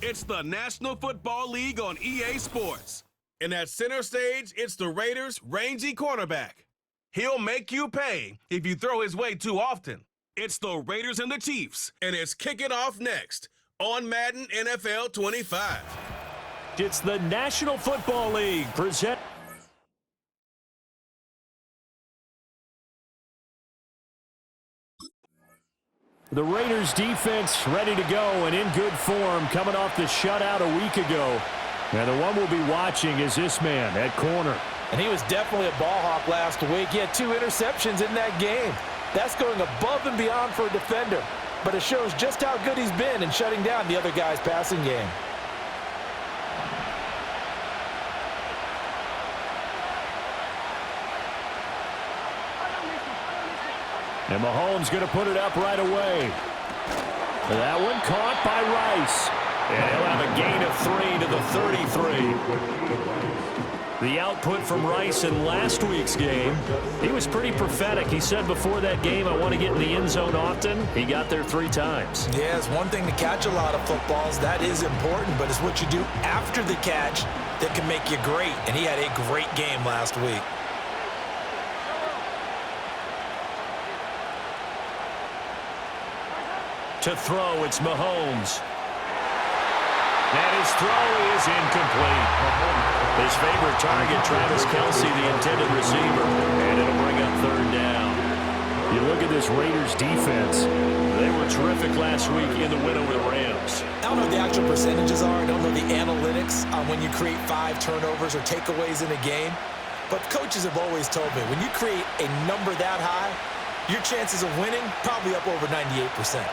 It's the National Football League on EA Sports. And at center stage, it's the Raiders' rangy cornerback. He'll make you pay if you throw his way too often. It's the Raiders and the Chiefs, and it's kicking off next on Madden NFL 25. It's the National Football League present. The Raiders defense ready to go and in good form coming off the shutout a week ago. And the one we'll be watching is this man at corner. And he was definitely a ball hawk last week. He had 2 interceptions in that game. That's going above and beyond for a defender. But it shows just how good he's been in shutting down the other guy's passing game. And Mahomes going to put it up right away. That one caught by Rice. And he'll have a gain of 3 to the 33. The output from Rice in last week's game, he was pretty prophetic. He said before that game, I want to get in the end zone often. He got there 3 times. Yeah, it's one thing to catch a lot of footballs. That is important, but it's what you do after the catch that can make you great. And he had a great game last week. To throw, it's Mahomes. And his throw is incomplete. His favorite target, Travis Kelce, the intended receiver. And it'll bring up 3rd down. You look at this Raiders defense. They were terrific last week in the win over the Rams. I don't know what the actual percentages are. I don't know the analytics on when you create 5 turnovers or takeaways in a game. But coaches have always told me, when you create a number that high, your chances of winning probably up over 98%.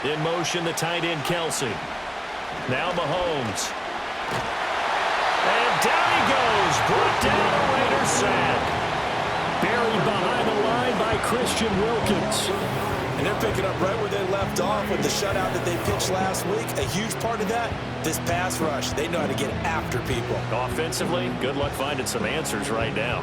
In motion, the tight end, Kelce. Now Mahomes. And down he goes. Brought down a Raiders sack. Buried behind the line by Christian Wilkins. And they're picking up right where they left off with the shutout that they pitched last week. A huge part of that, this pass rush. They know how to get after people. Offensively, good luck finding some answers right now.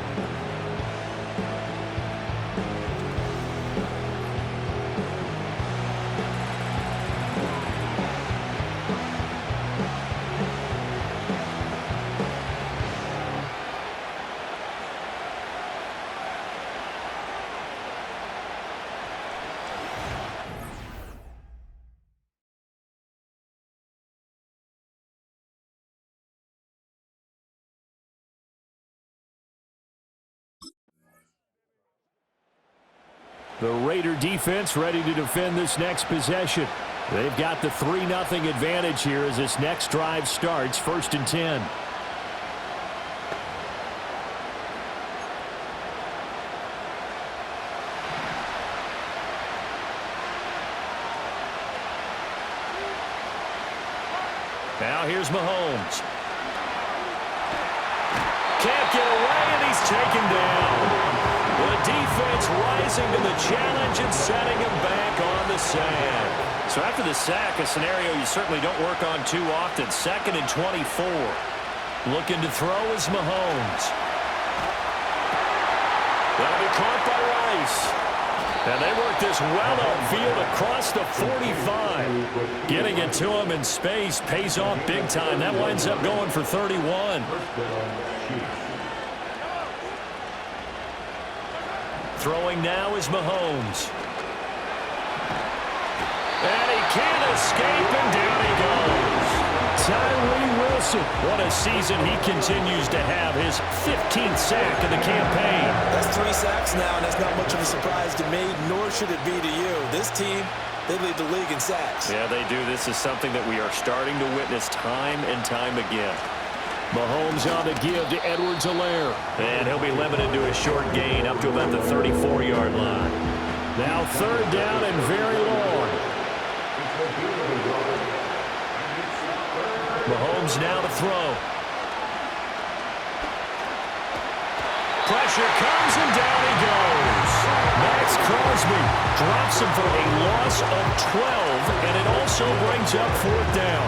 The Raider defense ready to defend this next possession. They've got the 3-0 advantage here as this next drive starts, 1st and 10. Now here's Mahomes. Can't get away, and he's taken down. The defense rising to the challenge and setting him back on the sand. So after the sack, a scenario you certainly don't work on too often. 2nd and 24. Looking to throw is Mahomes. That'll be caught by Rice. And they work this well upfield across the 45. Getting it to him in space pays off big time. That winds up going for 31. Throwing now is Mahomes. And he can't escape, and down he goes. Tyree Wilson. What a season he continues to have. His 15th sack of the campaign. That's 3 sacks now, and that's not much of a surprise to me, nor should it be to you. This team, they lead the league in sacks. Yeah, they do. This is something that we are starting to witness time and time again. Mahomes on the give to Edwards-Helaire. And he'll be limited to a short gain up to about the 34-yard line. Now 3rd down and very long. Mahomes now to throw. Pressure comes and down he goes. Max Crosby drops him for a loss of 12, and it also brings up 4th down.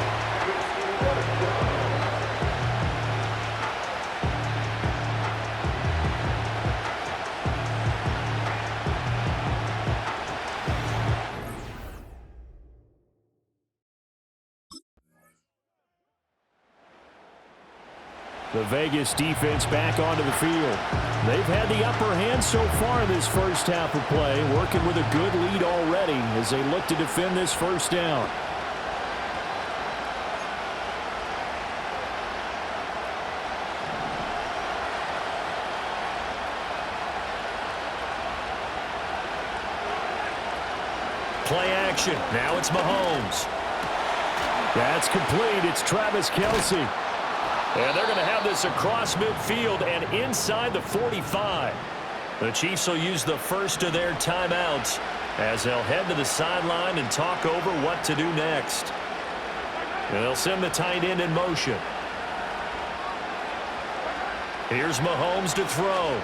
The Vegas defense back onto the field. They've had the upper hand so far in this first half of play, working with a good lead already as they look to defend this first down. Play action. Now it's Mahomes. That's complete. It's Travis Kelce. And they're going to have this across midfield and inside the 45. The Chiefs will use the first of their timeouts as they'll head to the sideline and talk over what to do next. And they'll send the tight end in motion. Here's Mahomes to throw.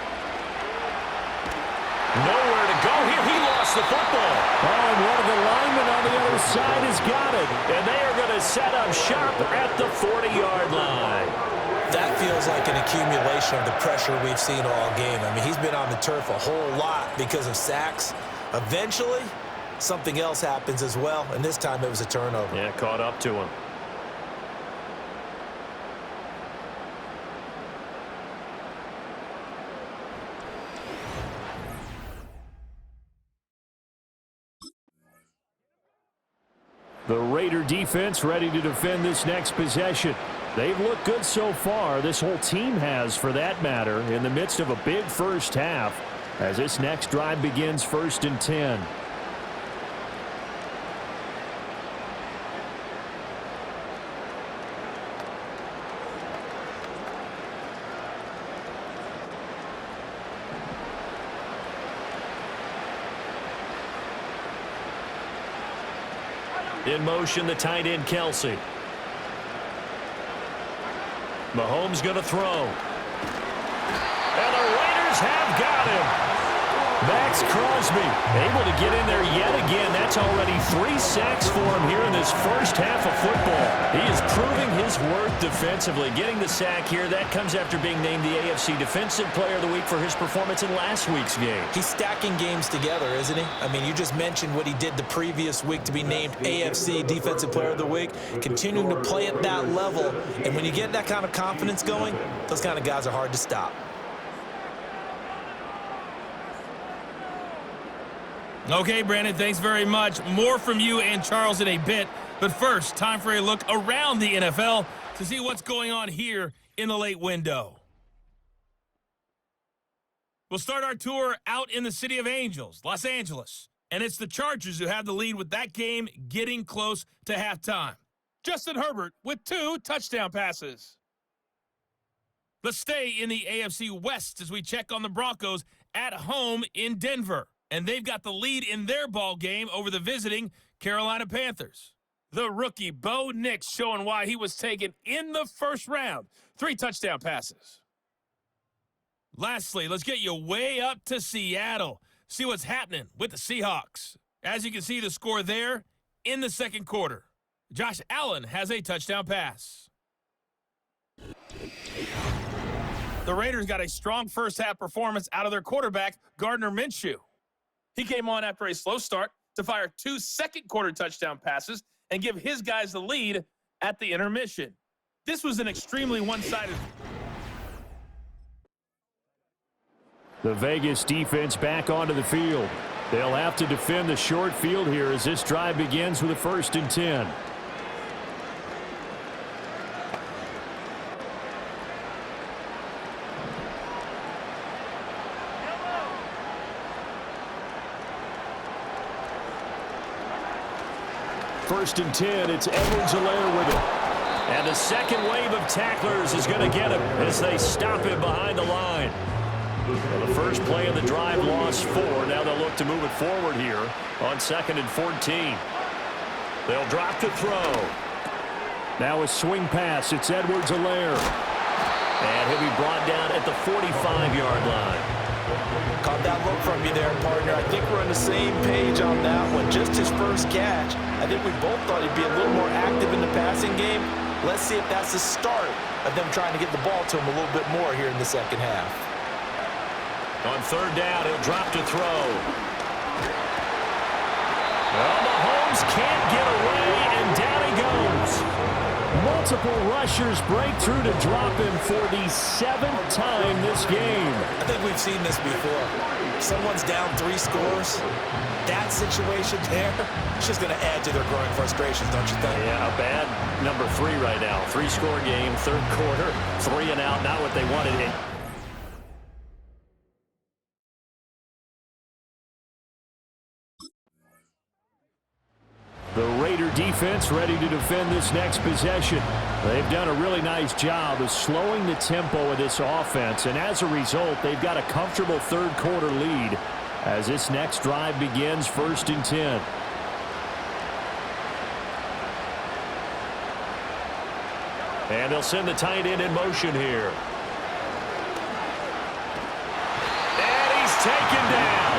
Nowhere to go here. He lost the football. Oh, and one of the linemen on the other side has got it. And they are going to set up shop at the 40-yard line. That feels like an accumulation of the pressure we've seen all game. I mean, he's been on the turf a whole lot because of sacks. Eventually, something else happens as well, and this time it was a turnover. Yeah, caught up to him. The Raider defense ready to defend this next possession. They've looked good so far. This whole team has, for that matter, in the midst of a big first half as this next drive begins 1st and 10. In motion, the tight end, Kelce. Mahomes going to throw. And the Raiders have got him. Max Crosby able to get in there yet again. That's already 3 sacks for him here in this first half of football. He is proving his worth defensively. Getting the sack here, that comes after being named the AFC Defensive Player of the Week for his performance in last week's game. He's stacking games together, isn't he? I mean, you just mentioned what he did the previous week to be named AFC Defensive Player of the Week, continuing to play at that level. And when you get that kind of confidence going, those kind of guys are hard to stop. Okay, Brandon, thanks very much. More from you and Charles in a bit. But first, time for a look around the NFL to see what's going on here in the late window. We'll start our tour out in the City of Angels, Los Angeles. And it's the Chargers who have the lead with that game getting close to halftime. Justin Herbert with 2 touchdown passes. Let's stay in the AFC West as we check on the Broncos at home in Denver. And they've got the lead in their ball game over the visiting Carolina Panthers. The rookie Bo Nix showing why he was taken in the first round. 3 touchdown passes. Lastly, let's get you way up to Seattle. See what's happening with the Seahawks. As you can see, the score there in the second quarter. Josh Allen has a touchdown pass. The Raiders got a strong first half performance out of their quarterback, Gardner Minshew. He came on after a slow start to fire 2 second-quarter touchdown passes and give his guys the lead at the intermission. This was an extremely one-sided. The Vegas defense back onto the field. They'll have to defend the short field here as this drive begins with a 1st and 10. First and 10, it's Edwards-Helaire with it. And the second wave of tacklers is going to get him as they stop him behind the line. Well, the first play of the drive lost 4. Now they'll look to move it forward here on 2nd and 14. They'll drop to throw. Now a swing pass. It's Edwards-Helaire. And he'll be brought down at the 45-yard line. Caught that look from you there, partner. I think we're on the same page on that one. Just his first catch. I think we both thought he'd be a little more active in the passing game. Let's see if that's the start of them trying to get the ball to him a little bit more here in the second half. On 3rd down, he'll drop to throw. Well, Mahomes can't get away, and down he goes. multiple rushers break through to drop him for the 7th time this game. I think we've seen this before. Someone's down 3 scores. That situation there, it's just going to add to their growing frustrations, don't you think? Yeah, a bad number 3 right now. 3-score game, 3rd quarter, 3 and out, not what they wanted. The Raider defense ready to defend this next possession. They've done a really nice job of slowing the tempo of this offense, and as a result, they've got a comfortable 3rd quarter lead as this next drive begins, 1st and 10. And they'll send the tight end in motion here. And he's taken down.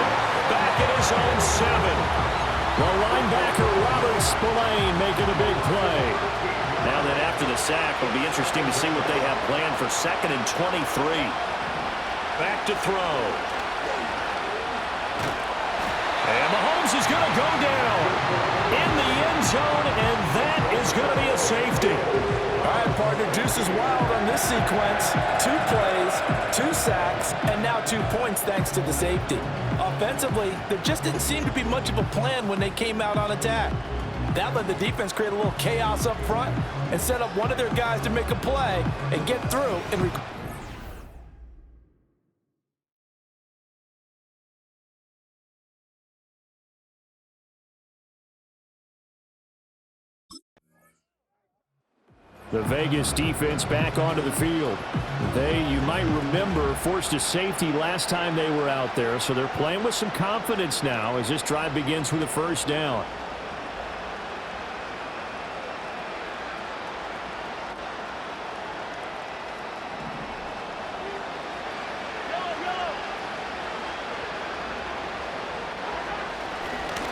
Back at his own 7. The linebacker, Robert Spillane, making a big play. Now that after the sack, it'll be interesting to see what they have planned for 2nd and 23. Back to throw. And Mahomes is going to go down in the end zone, and that is going to be a safety. All right, partner, juice is wild on this sequence. 2 plays, 2 sacks, and now 2 points thanks to the safety. Offensively, there just didn't seem to be much of a plan when they came out on attack. That let the defense create a little chaos up front and set up one of their guys to make a play and get through and The Vegas defense back onto the field. They, you might remember, forced a safety last time they were out there, so they're playing with some confidence now as this drive begins with a 1st down.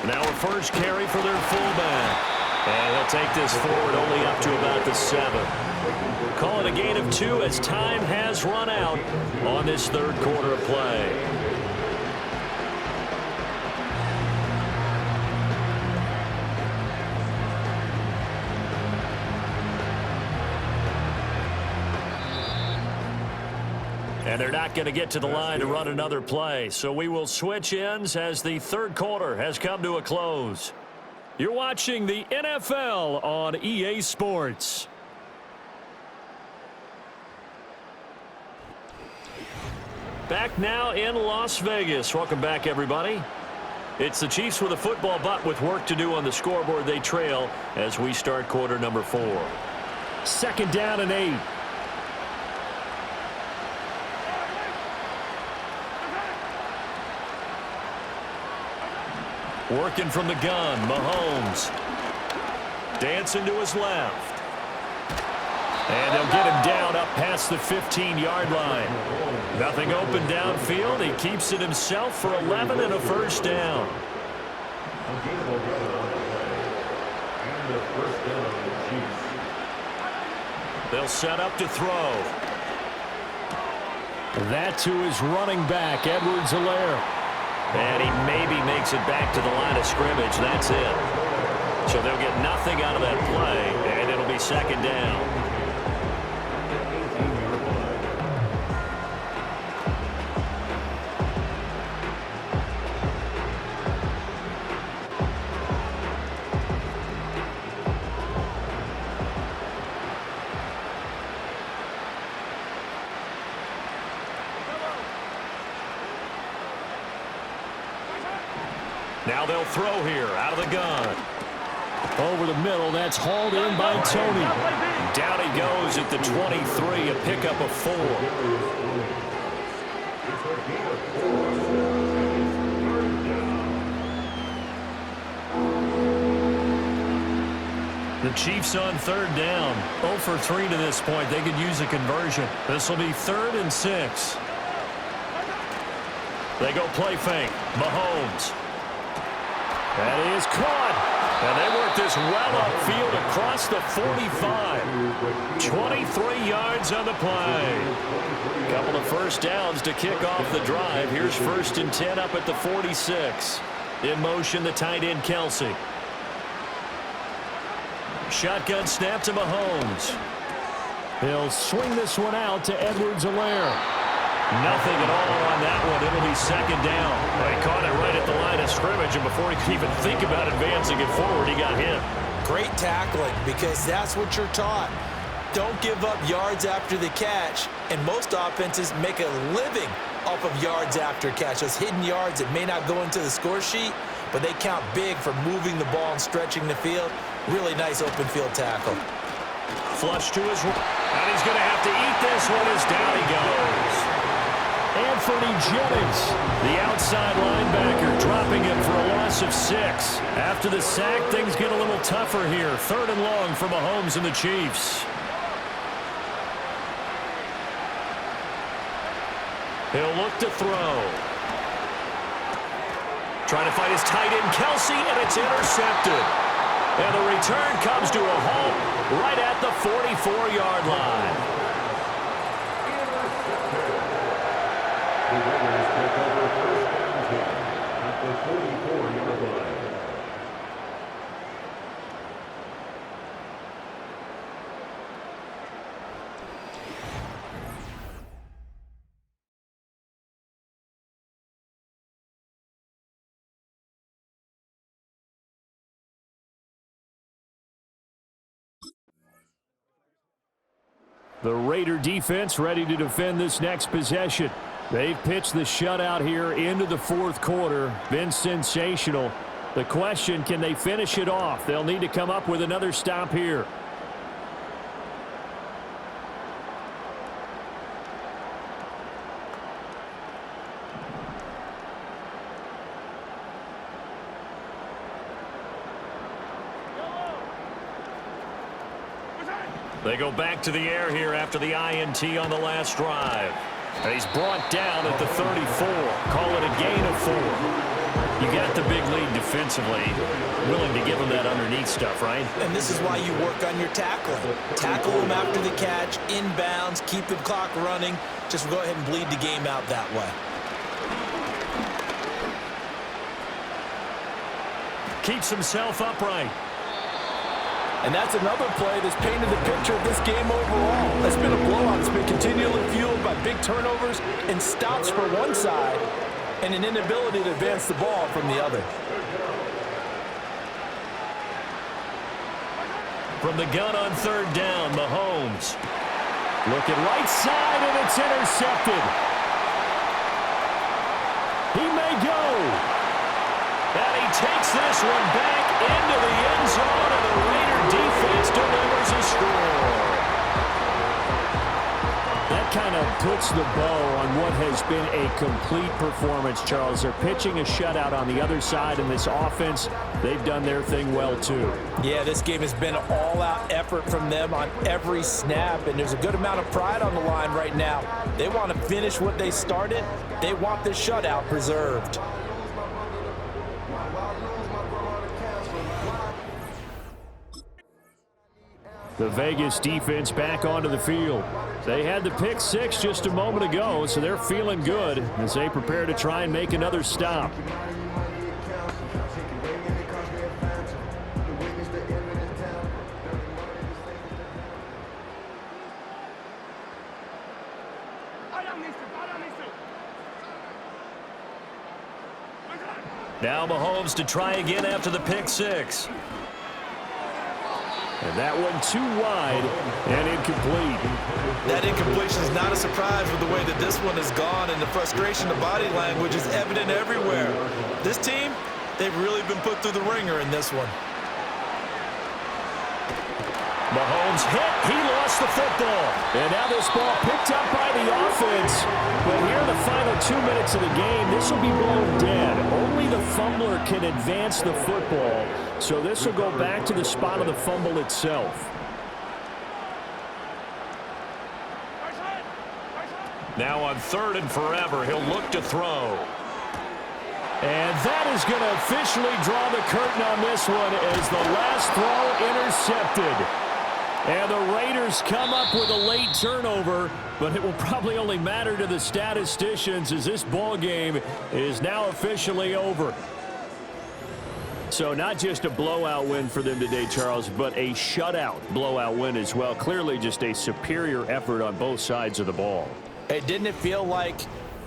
Now a 1st carry for their fullback. And he'll take this forward only up to about the 7. Call it a gain of 2 as time has run out on this 3rd quarter of play. And they're not going to get to the line to run another play. So we will switch ends as the 3rd quarter has come to a close. You're watching the NFL on EA Sports. Back now in Las Vegas. Welcome back, everybody. It's the Chiefs with a football, but with work to do on the scoreboard, they trail as we start quarter number 4. 2nd down and 8. Working from the gun, Mahomes. Dancing to his left. And they'll get him down up past the 15-yard line. Nothing open downfield. He keeps it himself for 11 and a 1st down. They'll set up to throw. That to his running back, Edwards-Helaire. And he maybe makes it back to the line of scrimmage. That's it. So they'll get nothing out of that play, and it'll be 2nd down. Now they'll throw here out of the gun. Over the middle, that's hauled in by Tony. Down he goes at the 23, a pickup of 4. The Chiefs on 3rd down. 0 for 3 to this point. They could use a conversion. This will be 3rd and 6. They go play fake. Mahomes. That is caught. And they work this well upfield across the 45. 23 yards on the play. Couple of 1st downs to kick off the drive. Here's 1st and 10 up at the 46. In motion, the tight end, Kelsey. Shotgun snap to Mahomes. He'll swing this one out to Edwards-Helaire. Nothing at all on that one. It'll be second down. Well, he caught it right at the line of scrimmage, and before he could even think about advancing it forward, he got hit. Great tackling, because that's what you're taught. Don't give up yards after the catch, and most offenses make a living off of yards after catch. Those hidden yards that may not go into the score sheet, but they count big for moving the ball and stretching the field. Really nice open field tackle. Flush to his right, and he's going to have to eat this one as down he goes. Anthony Jennings, the outside linebacker, dropping him for a loss of 6. After the sack, things get a little tougher here. 3rd and long for Mahomes and the Chiefs. He'll look to throw. Trying to find his tight end, Kelsey, and it's intercepted. And the return comes to a halt right at the 44-yard line. The Raiders take over first and 10 at the 44-yard line. The Raider defense ready to defend this next possession. They've pitched the shutout here into the 4th quarter. Been sensational. The question, can they finish it off? They'll need to come up with another stop here. They go back to the air here after the INT on the last drive. And he's brought down at the 34. Call it a gain of 4. You got the big lead defensively. Willing to give him that underneath stuff, right? And this is why you work on your tackling. Tackle him after the catch, inbounds, keep the clock running. Just go ahead and bleed the game out that way. Keeps himself upright. And that's another play that's painted the picture of this game overall. It's been a blowout. It's been continually fueled by big turnovers and stops for one side and an inability to advance the ball from the other. From the gun on 3rd down, Mahomes. Looking right side, and it's intercepted. He may go. And he takes this one back into the end zone, and the Raider defense delivers a score. That kind of puts the bow on what has been a complete performance, Charles. They're pitching a shutout on the other side, and this offense, they've done their thing well, too. Yeah, this game has been an all-out effort from them on every snap, and there's a good amount of pride on the line right now. They want to finish what they started. They want this shutout preserved. The Vegas defense back onto the field. They had the pick 6 just a moment ago, so they're feeling good as they prepare to try and make another stop. Now Mahomes to try again after the pick 6. And that one too wide and incomplete. That incompletion is not a surprise with the way that this one has gone, and the frustration of body language is evident everywhere. This team, they've really been put through the ringer in this one. Mahomes hit. He lost the football. And now this ball picked up by the offense. But here in the final 2 minutes of the game, this will be blown dead. Only the fumbler can advance the football. So this will go back to the spot of the fumble itself. Now on 3rd and forever, he'll look to throw. And that is going to officially draw the curtain on this one as the last throw intercepted. And the Raiders come up with a late turnover, but it will probably only matter to the statisticians as this ball game is now officially over. So not just a blowout win for them today, Charles, but a shutout blowout win as well. Clearly just a superior effort on both sides of the ball. Hey, didn't it feel like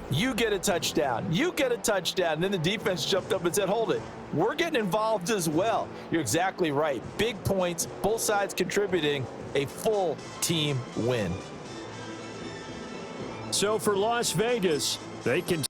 you get a touchdown, you get a touchdown, and then the defense jumped up and said, hold it, we're getting involved as well. You're exactly right. Big points, both sides contributing, a full team win. So for Las Vegas, they can